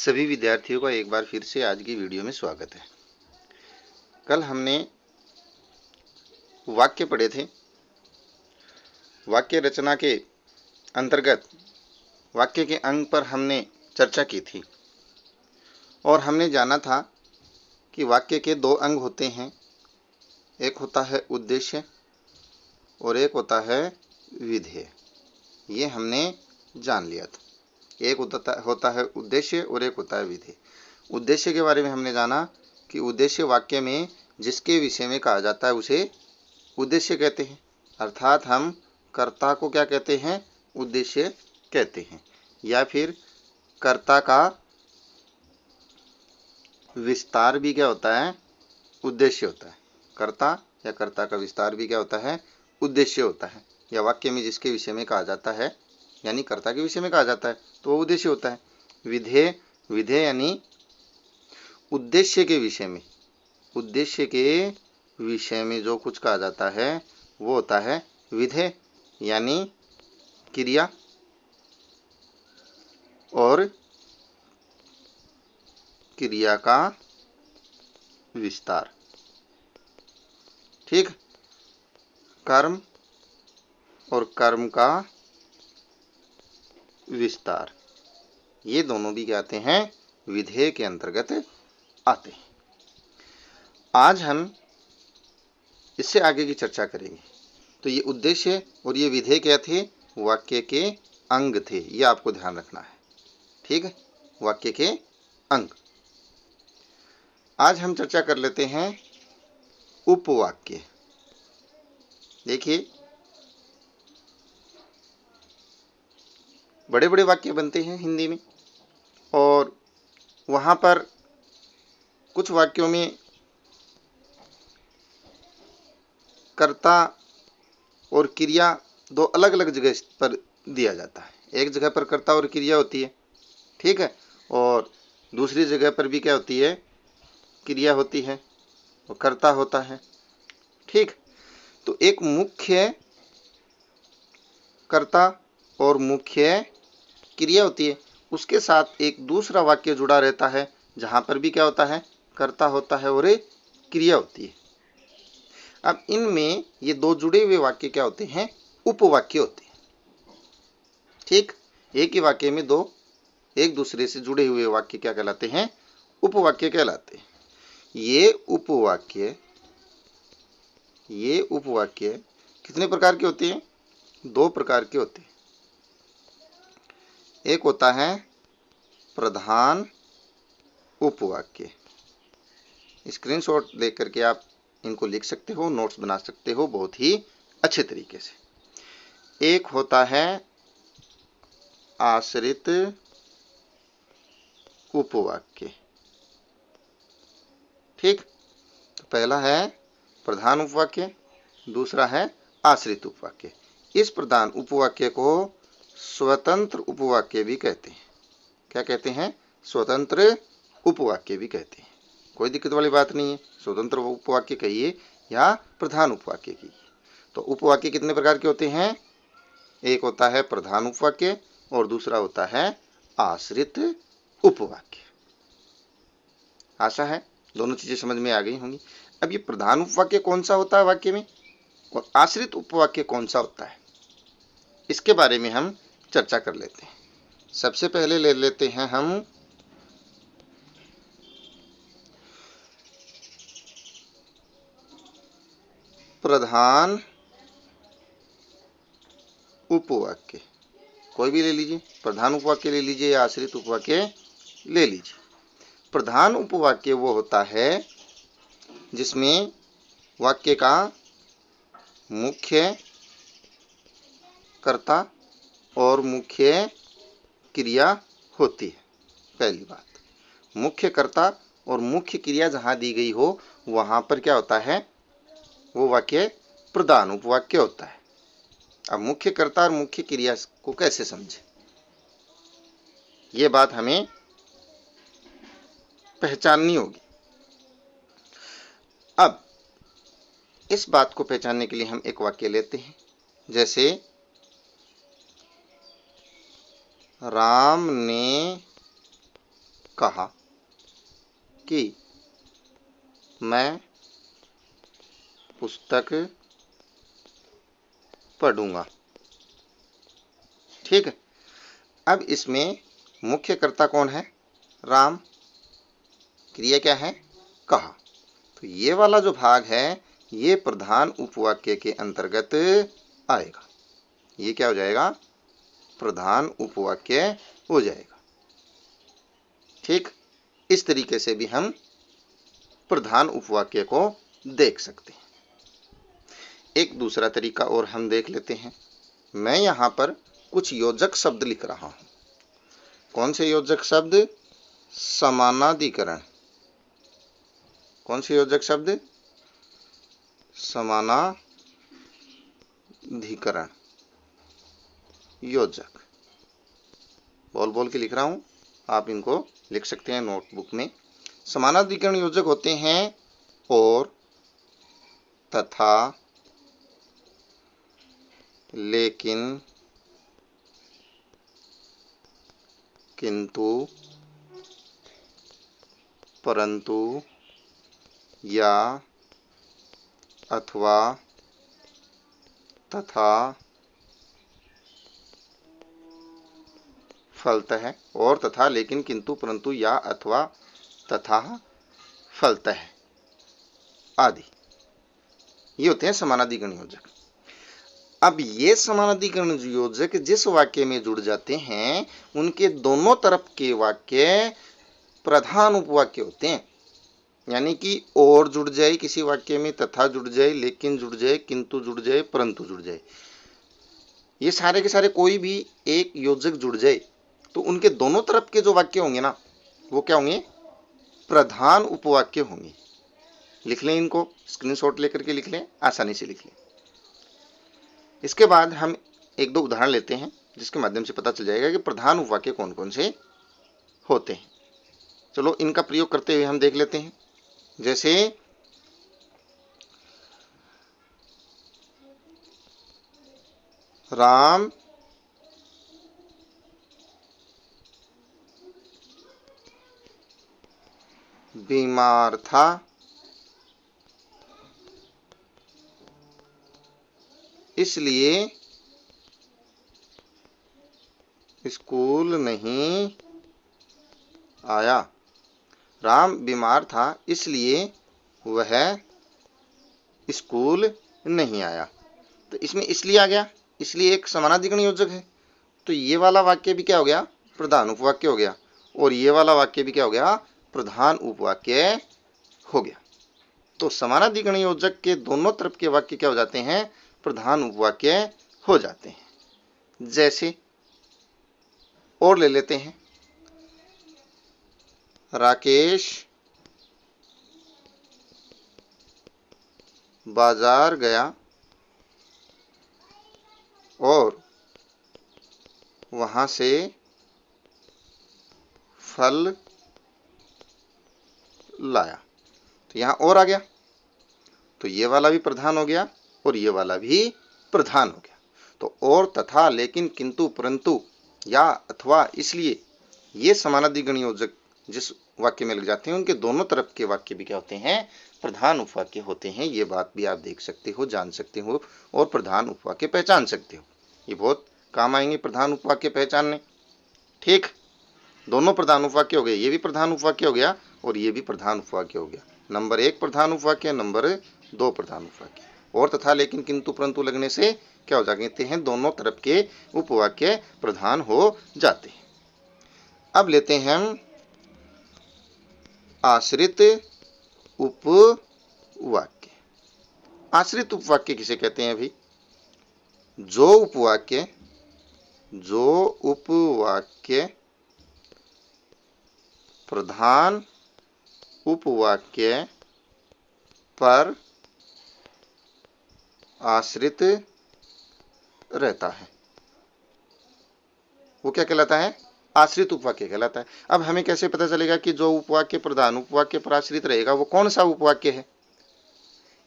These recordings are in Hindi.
सभी विद्यार्थियों का एक बार फिर से आज की वीडियो में स्वागत है। कल हमने वाक्य पढ़े थे। वाक्य रचना के अंतर्गत वाक्य के अंग पर हमने चर्चा की थी और हमने जाना था कि वाक्य के दो अंग होते हैं। एक होता है उद्देश्य और एक होता है विधेय। ये हमने जान लिया था। एक होता है उद्देश्य और एक होता है विधेय। उद्देश्य के बारे में हमने जाना कि उद्देश्य वाक्य में जिसके विषय में कहा जाता है उसे उद्देश्य कहते हैं। अर्थात हम कर्ता को क्या कहते हैं? उद्देश्य कहते हैं। या फिर कर्ता का विस्तार भी क्या होता है? उद्देश्य होता है। कर्ता या कर्ता का विस्तार भी क्या होता है? उद्देश्य होता है। या वाक्य में जिसके विषय में कहा जाता है यानी कर्ता के विषय में कहा जाता है तो वो उद्देश्य होता है। विधेय विधेय यानी उद्देश्य के विषय में, उद्देश्य के विषय में जो कुछ कहा जाता है वो होता है विधेय, यानी क्रिया और क्रिया का विस्तार। ठीक, कर्म और कर्म का विस्तार, ये दोनों भी क्या आते हैं? विधेय के अंतर्गत आते हैं। आज हम इससे आगे की चर्चा करेंगे। तो ये उद्देश्य और ये विधेय क्या थे? वाक्य के अंग थे। ये आपको ध्यान रखना है। ठीक है, वाक्य के अंग। आज हम चर्चा कर लेते हैं उपवाक्य। देखिए, बड़े बड़े वाक्य बनते हैं हिंदी में और वहाँ पर कुछ वाक्यों में कर्ता और क्रिया दो अलग अलग जगह पर दिया जाता है। एक जगह पर कर्ता और क्रिया होती है, ठीक है, और दूसरी जगह पर भी क्या होती है? क्रिया होती है और कर्ता होता है। ठीक, तो एक मुख्य कर्ता और मुख्य क्रिया होती है, उसके साथ एक दूसरा वाक्य जुड़ा रहता है जहां पर भी क्या होता है? कर्ता होता है और एक क्रिया होती है। अब इनमें ये दो जुड़े हुए वाक्य क्या होते हैं? उपवाक्य होते हैं। ठीक, एक ही वाक्य में दो एक दूसरे से जुड़े हुए वाक्य क्या कहलाते हैं? उपवाक्य कहलाते हैं। ये उपवाक्य कितने प्रकार के होते हैं? दो प्रकार के होते हैं। एक होता है प्रधान उपवाक्य। स्क्रीनशॉट लेकर के आप इनको लिख सकते हो, नोट्स बना सकते हो बहुत ही अच्छे तरीके से। एक होता है आश्रित उपवाक्य। ठीक, तो पहला है प्रधान उपवाक्य, दूसरा है आश्रित उपवाक्य। इस प्रधान उपवाक्य को स्वतंत्र उपवाक्य भी कहते हैं। क्या कहते हैं? स्वतंत्र उपवाक्य भी कहते हैं। कोई दिक्कत वाली बात नहीं है, स्वतंत्र उपवाक्य कहिए या प्रधान उपवाक्य कहिए। तो उपवाक्य कितने प्रकार के होते हैं? एक होता है प्रधान उपवाक्य और दूसरा होता है आश्रित उपवाक्य। आशा है दोनों चीजें समझ में आ गई होंगी। अब ये प्रधान उपवाक्य कौन सा होता है वाक्य में और आश्रित उपवाक्य कौन सा होता है, इसके बारे में हम चर्चा कर लेते हैं। सबसे पहले ले लेते हैं हम प्रधान उपवाक्य। कोई भी ले लीजिए, प्रधान उपवाक्य ले लीजिए या आश्रित उपवाक्य ले लीजिए। प्रधान उपवाक्य वो होता है जिसमें वाक्य का मुख्य कर्ता और मुख्य क्रिया होती है। पहली बात, मुख्य कर्ता और मुख्य क्रिया जहां दी गई हो वहां पर क्या होता है? वो वाक्य प्रधान उपवाक्य होता है। अब मुख्य कर्ता और मुख्य क्रिया को कैसे समझे, ये बात हमें पहचाननी होगी। अब इस बात को पहचानने के लिए हम एक वाक्य लेते हैं, जैसे राम ने कहा कि मैं पुस्तक पढ़ूंगा। ठीक है। अब इसमें मुख्य कर्ता कौन है? राम। क्रिया क्या है? कहा। तो ये वाला जो भाग है ये प्रधान उपवाक्य के अंतर्गत आएगा। ये क्या हो जाएगा? प्रधान उपवाक्य हो जाएगा। ठीक, इस तरीके से भी हम प्रधान उपवाक्य को देख सकते हैं। एक दूसरा तरीका और हम देख लेते हैं। मैं यहां पर कुछ योजक शब्द लिख रहा हूं। कौन से योजक शब्द? समानाधिकरण। कौन से योजक शब्द? समानाधिकरण योजक। बोल बोल के लिख रहा हूं, आप इनको लिख सकते हैं नोटबुक में। समानाधिकरण योजक होते हैं और, तथा, लेकिन, किंतु, परंतु, या, अथवा, तथा, फलतः और, तथा, लेकिन, किंतु, परंतु, या, अथवा, तथा, फलतः आदि। ये होते हैं समानाधिकरण योजक। अब ये समानाधिकरण योजक जिस वाक्य में जुड़ जाते हैं उनके दोनों तरफ के वाक्य प्रधान उपवाक्य होते हैं। यानी कि और जुड़ जाए किसी वाक्य में, तथा जुड़ जाए, लेकिन जुड़ जाए, किंतु जुड़ जाए, परंतु जुड़ जाए, ये सारे के सारे कोई भी एक योजक जुड़ जाए तो उनके दोनों तरफ के जो वाक्य होंगे ना वो क्या होंगे? प्रधान उपवाक्य होंगे। लिख लें इनको, स्क्रीनशॉट लेकर के लिख लें, आसानी से लिख लें। इसके बाद हम एक दो उदाहरण लेते हैं जिसके माध्यम से पता चल जाएगा कि प्रधान उपवाक्य कौन कौन से होते हैं। चलो इनका प्रयोग करते हुए हम देख लेते हैं। जैसे राम बीमार था, इसलिए स्कूल नहीं आया। राम बीमार था इसलिए वह स्कूल नहीं आया। तो इसमें इसलिए आ गया, इसलिए एक समानाधिकरण योजक है। तो ये वाला वाक्य भी क्या हो गया? प्रधान उपवाक्य हो गया। और ये वाला वाक्य भी क्या हो गया? प्रधान उपवाक्य हो गया। तो समानाधिकरण योजक के दोनों तरफ के वाक्य क्या हो जाते हैं? प्रधान उपवाक्य हो जाते हैं। जैसे और ले लेते हैं, राकेश बाजार गया और वहां से फल लाया। तो यहां और आ गया, तो ये वाला भी प्रधान हो गया और ये वाला भी प्रधान हो गया। तो और, तथा, लेकिन, किंतु, परंतु, या, अथवा, इसलिए ये समानाधिकरण योजक जिस वाक्य में लग जाते हैं उनके दोनों तरफ के वाक्य भी क्या होते हैं? प्रधान उपवाक्य होते हैं। ये बात भी आप देख सकते हो, जान सकते हो और प्रधान उपवाक्य पहचान सकते हो। ये बहुत काम आएंगे प्रधान उपवाक्य पहचानने। ठीक, दोनों प्रधान उपवाक्य हो गए, ये भी प्रधान उपवाक्य हो गया और ये भी प्रधान उपवाक्य हो गया। नंबर 1 प्रधान उपवाक्य, नंबर 2 प्रधान उपवाक्य। और, तथा, लेकिन, किंतु, परंतु लगने से क्या हो जाते हैं? दोनों तरफ के उपवाक्य प्रधान हो जाते हैं। अब लेते हैं हम आश्रित उपवाक्य। आश्रित उपवाक्य किसे कहते हैं? अभी जो उपवाक्य प्रधान उपवाक्य पर आश्रित रहता है वो क्या कहलाता है? आश्रित उपवाक्य कहलाता है। अब हमें कैसे पता चलेगा कि जो उपवाक्य प्रधान उपवाक्य पर आश्रित रहेगा वो कौन सा उपवाक्य है?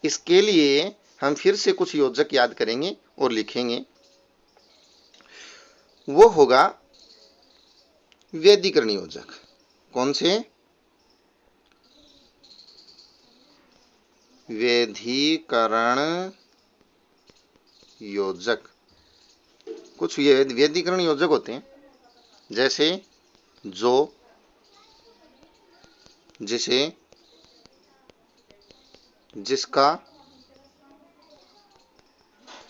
इसके लिए हम फिर से कुछ योजक याद करेंगे और लिखेंगे। वो होगा व्यधिकरण योजक। कौन से? व्यधिकरण योजक। कुछ व्यधिकरण योजक होते हैं, जैसे जो, जिसे, जिसका,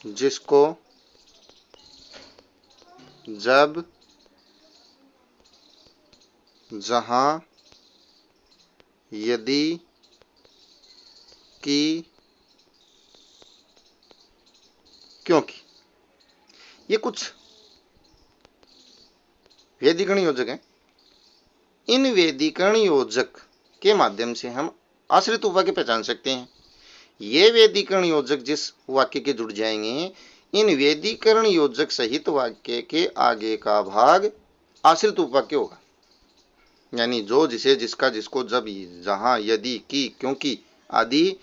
जिसको, जब, जहां, यदि, कि, क्योंकि। ये कुछ व्यधिकरण योजक हैं। इन व्यधिकरण योजक के माध्यम से हम आश्रित उपवाक्य पहचान सकते हैं। ये व्यधिकरण योजक जिस वाक्य के जुड़ जाएंगे, इन व्यधिकरण योजक सहित वाक्य के आगे का भाग आश्रित उपवाक्य होगा। यानी जो, जिसे, जिसका, जिसको, जब, जहां, यदि, कि, क्योंकि आदि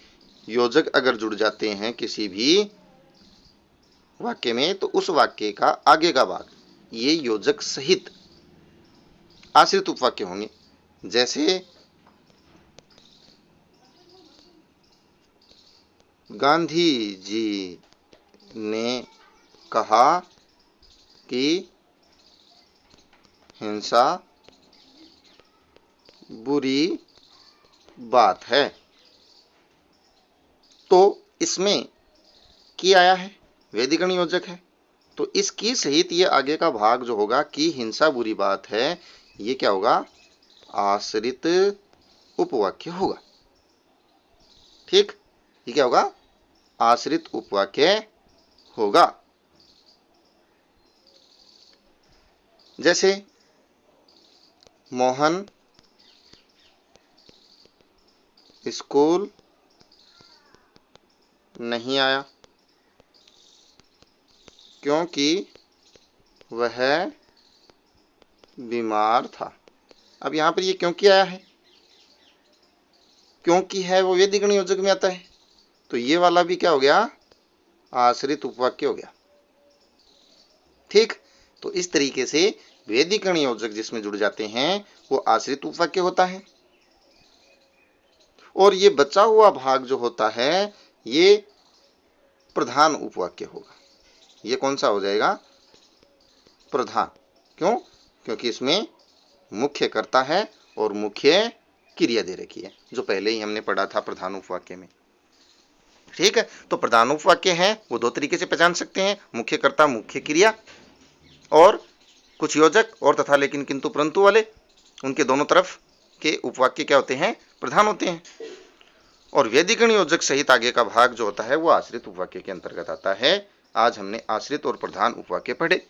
योजक अगर जुड़ जाते हैं किसी भी वाक्य में, तो उस वाक्य का आगे का भाग ये योजक सहित आश्रित उपवाक्य होंगे। जैसे गांधी जी ने कहा कि हिंसा बुरी बात है। तो इसमें की आया है, व्यधिकरण योजक है, तो इसकी सहित ये आगे का भाग जो होगा कि हिंसा बुरी बात है, ये क्या होगा? आश्रित उपवाक्य होगा। ठीक, ये क्या होगा? आश्रित उपवाक्य होगा। जैसे मोहन स्कूल नहीं आया क्योंकि वह बीमार था। अब यहां पर ये क्योंकि आया है, क्योंकि है वो व्यधिकरण योजक में आता है, तो ये वाला भी क्या हो गया? आश्रित उपवाक्य हो गया। ठीक, तो इस तरीके से व्यधिकरण योजक जिसमें जुड़ जाते हैं वो आश्रित उपवाक्य होता है। और ये बचा हुआ भाग जो होता है ये प्रधान उपवाक्य होगा। ये कौन सा हो जाएगा? प्रधान। क्यों? क्योंकि इसमें मुख्य कर्ता है और मुख्य क्रिया दे रखी है, जो पहले ही हमने पढ़ा था प्रधान उपवाक्य में। ठीक है, तो प्रधान उपवाक्य है वो दो तरीके से पहचान सकते हैं, मुख्य कर्ता, मुख्य क्रिया, और कुछ योजक और तथा, लेकिन, किंतु, परंतु वाले, उनके दोनों तरफ के उपवाक्य क्या होते हैं? प्रधान होते हैं। और व्यधिकरण योजक सहित आगे का भाग जो होता है वो आश्रित उपवाक्य के अंतर्गत आता है। आज हमने आश्रित और प्रधान उपवाक्य पढ़े,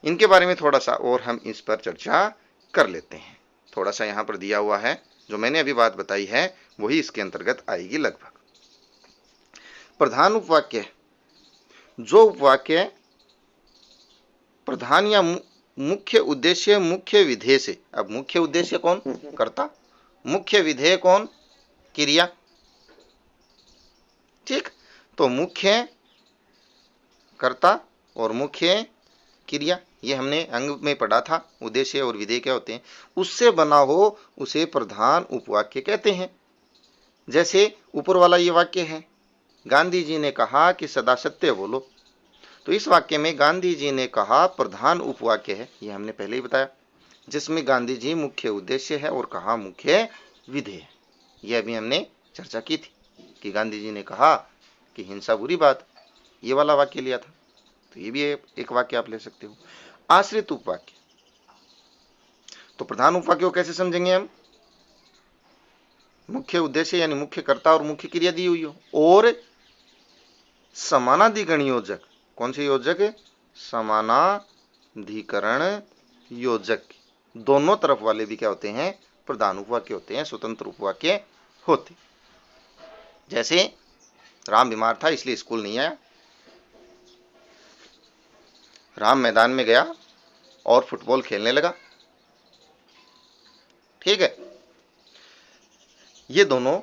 इनके बारे में थोड़ा सा और हम इस पर चर्चा कर लेते हैं। थोड़ा सा यहाँ पर दिया हुआ है, जो मैंने अभी बात बताई है वही इसके अंतर्गत आएगी लगभग। प्रधान उपवाक्य, जो उपवाक्य प्रधान या मुख्य उद्देश्य, मुख्य विधेय से, अब मुख्य उद्देश्य कौन? कर्ता, मुख्य विधेय कौन? क्रिया। ठीक, तो मुख्य कर्ता और मुख्य क्रिया, ये हमने अंग में पढ़ा था, उद्देश्य और विधेय क्या होते हैं, उससे बना हो उसे प्रधान उपवाक्य कहते हैं। जैसे ऊपर वाला ये वाक्य है, गांधी जी ने कहा कि सदा सत्य बोलो, तो इस वाक्य में गांधी जी ने कहा प्रधान उपवाक्य है, ये हमने पहले ही बताया, जिसमें गांधी जी मुख्य उद्देश्य है और कहा मुख्य विधेय है। यह अभी हमने चर्चा की थी कि गांधी जी ने कहा कि हिंसा बुरी बात, ये वाला वाक्य लिया था, तो ये भी एक वाक्य आप ले सकते हो। आश्रित उपवाक्य, तो प्रधान उपवाक्य को कैसे समझेंगे हम? मुख्य उद्देश्य यानी मुख्य कर्ता और मुख्य क्रिया दी हुई हो, और समानाधिकरण योजक, कौन से योजक? समानाधिकरण योजक, दोनों तरफ वाले भी क्या होते हैं? प्रधान उपवाक्य होते हैं, स्वतंत्र उपवाक्य होते। जैसे राम बीमार था इसलिए स्कूल नहीं आया, राम मैदान में गया और फुटबॉल खेलने लगा। ठीक है, ये दोनों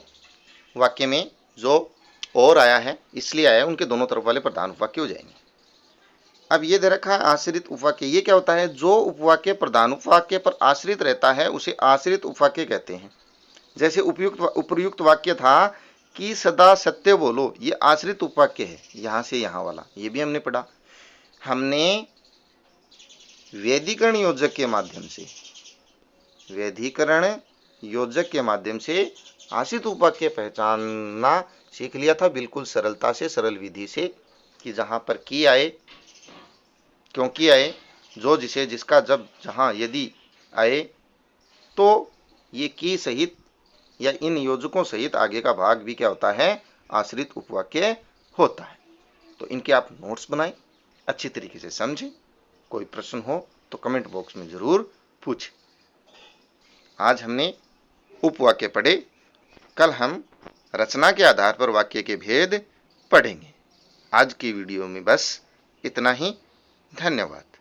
वाक्य में जो और आया है इसलिए आया है, उनके दोनों तरफ वाले प्रधान उपवाक्य हो जाएंगे। अब ये दे रखा है आश्रित उपवाक्य। ये क्या होता है? जो उपवाक्य प्रधान उपवाक्य पर आश्रित रहता है उसे आश्रित उपवाक्य कहते हैं। जैसे उपर्युक्त वाक्य था कि सदा सत्य बोलो, ये आश्रित उपवाक्य है, यहां से यहां वाला, ये भी हमने पढ़ा। हमने वैधिकरण योजक के माध्यम से, वैधिकरण योजक के माध्यम से आश्रित उपवाक्य पहचानना सीख लिया था, बिल्कुल सरलता से, सरल विधि से, कि जहां पर की आए, क्योंकि आए, जो जिसे जिसका जब जहां यदि आए तो ये की सहित या इन योजकों सहित आगे का भाग भी क्या होता है? आश्रित उपवाक्य होता है। तो इनके आप नोट्स बनाएं, अच्छी तरीके से समझें। कोई प्रश्न हो तो कमेंट बॉक्स में जरूर पूछें। आज हमने उपवाक्य पढ़े, कल हम रचना के आधार पर वाक्य के भेद पढ़ेंगे। आज की वीडियो में बस इतना ही। धन्यवाद।